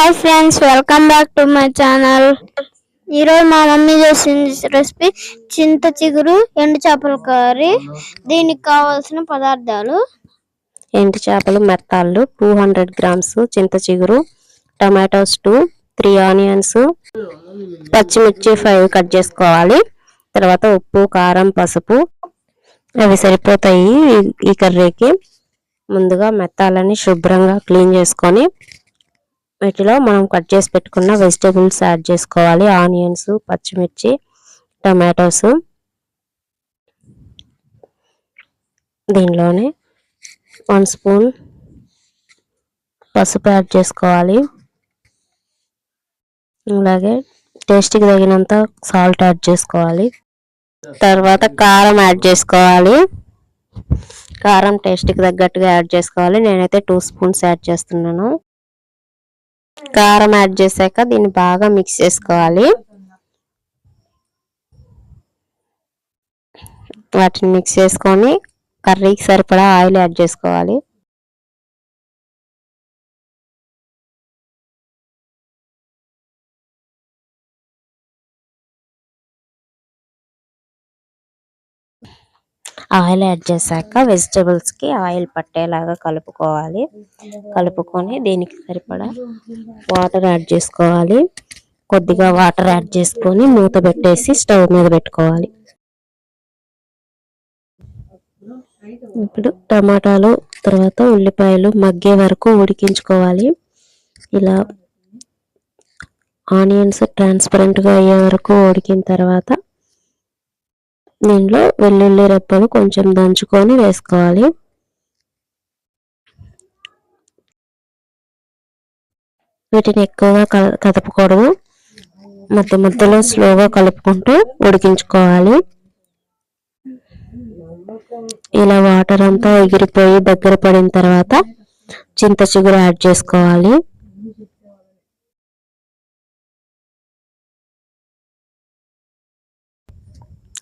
Hi friends, welcome back to my channel. ఈరోజు మా mummy చేసిన రెసిపీ చింత చిగురు ఎండు చేపల కర్రీ. దీనికి కావాల్సిన పదార్థాలు: ఎండు చేపలు మెత్తాళ్ళు 200 గ్రామ్స్, చింత చిగురు, టమాటోస్ 2, 3 ఆనియన్స్, పచ్చిమిర్చి 5 కట్ చేసుకోవాలి. తర్వాత ఉప్పు, కారం, పసుపు అవి సరిపోతాయి ఈ కర్రీకి. ముందుగా మెత్తాలని శుభ్రంగా క్లీన్ చేసుకొని వీటిలో మనం కట్ చేసి పెట్టుకున్న వెజిటేబుల్స్ యాడ్ చేసుకోవాలి. ఆనియన్స్, పచ్చిమిర్చి, టమాటోస్. దీనిలోనే 1 స్పూన్ పసుపు యాడ్ చేసుకోవాలి. అలాగే టేస్ట్కి తగినంత సాల్ట్ యాడ్ చేసుకోవాలి. తర్వాత కారం యాడ్ చేసుకోవాలి. కారం టేస్ట్కి తగ్గట్టుగా యాడ్ చేసుకోవాలి. నేనైతే 2 స్పూన్స్ యాడ్ చేస్తున్నాను. కారం యాడ్ చేశాక దీన్ని బాగా మిక్స్ చేసుకోవాలి. వాటిని మిక్స్ చేసుకొని కర్రీకి సరిపడా ఆయిల్ యాడ్ చేసుకోవాలి. ఆయిల్ యాడ్ చేశాక వెజిటేబుల్స్కి ఆయిల్ పట్టేలాగా కలుపుకోవాలి. కలుపుకొని దీనికి సరిపడా వాటర్ యాడ్ చేసుకోవాలి. కొద్దిగా వాటర్ యాడ్ చేసుకొని మూత పెట్టేసి స్టవ్ మీద పెట్టుకోవాలి. ఇప్పుడు టమాటాలు తర్వాత ఉల్లిపాయలు మగ్గే వరకు ఉడికించుకోవాలి. ఇలా ఆనియన్స్ ట్రాన్స్పరెంట్గా అయ్యే వరకు ఉడికిన తర్వాత దీనిలో వెల్లుల్లి రెప్పలు కొంచెం దంచుకొని వేసుకోవాలి. వీటిని ఎక్కువగా కదపకూడదు. మధ్య మధ్యలో స్లోగా కలుపుకుంటూ ఉడికించుకోవాలి. ఇలా వాటర్ అంతా ఎగిరిపోయి దగ్గర పడిన తర్వాత చింత చిగురు యాడ్ చేసుకోవాలి.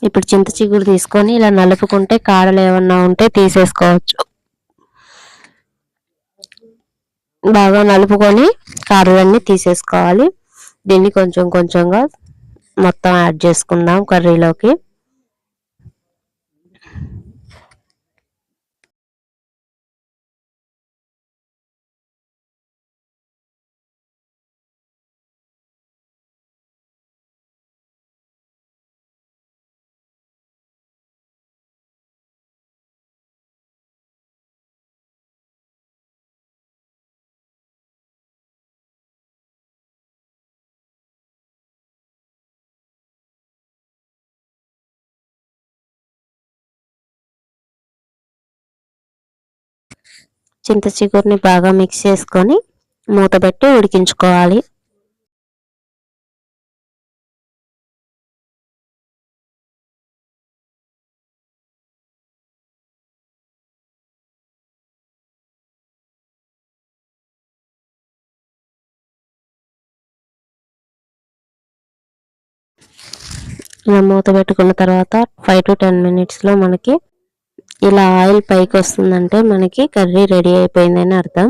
ఇప్పుడు చింత చిగురు తీసుకొని ఇలా నలుపుకుంటే కాడలు ఏమన్నా ఉంటే తీసేసుకోవచ్చు. బాగా నలుపుకొని కాడలన్నీ తీసేసుకోవాలి. దీన్ని కొంచెం కొంచెంగా మొత్తం యాడ్ చేసుకుందాం కర్రీలోకి. చింత చిగురుని బాగా మిక్స్ చేసుకొని మూత పెట్టి ఉడికించుకోవాలి. ఇలా మూత పెట్టుకున్న తర్వాత 5 to 10 minutesలో మనకి ఇలా ఆయిల్ పైకి వస్తుందంటే మనకి కర్రీ రెడీ అయిపోయిందని అర్థం.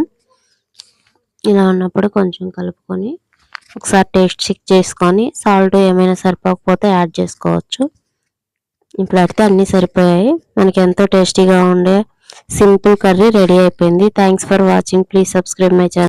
ఇలా ఉన్నప్పుడు కొంచెం కలుపుకొని ఒకసారి టేస్ట్ చెక్ చేసుకొని సాల్ట్ ఏమైనా సరిపోకపోతే యాడ్ చేసుకోవచ్చు. ఇప్పుడు అయితే అన్నీ సరిపోయాయి. మనకి ఎంతో టేస్టీగా ఉండే సింపుల్ కర్రీ రెడీ అయిపోయింది. Thanks for watching. Please subscribe my channel.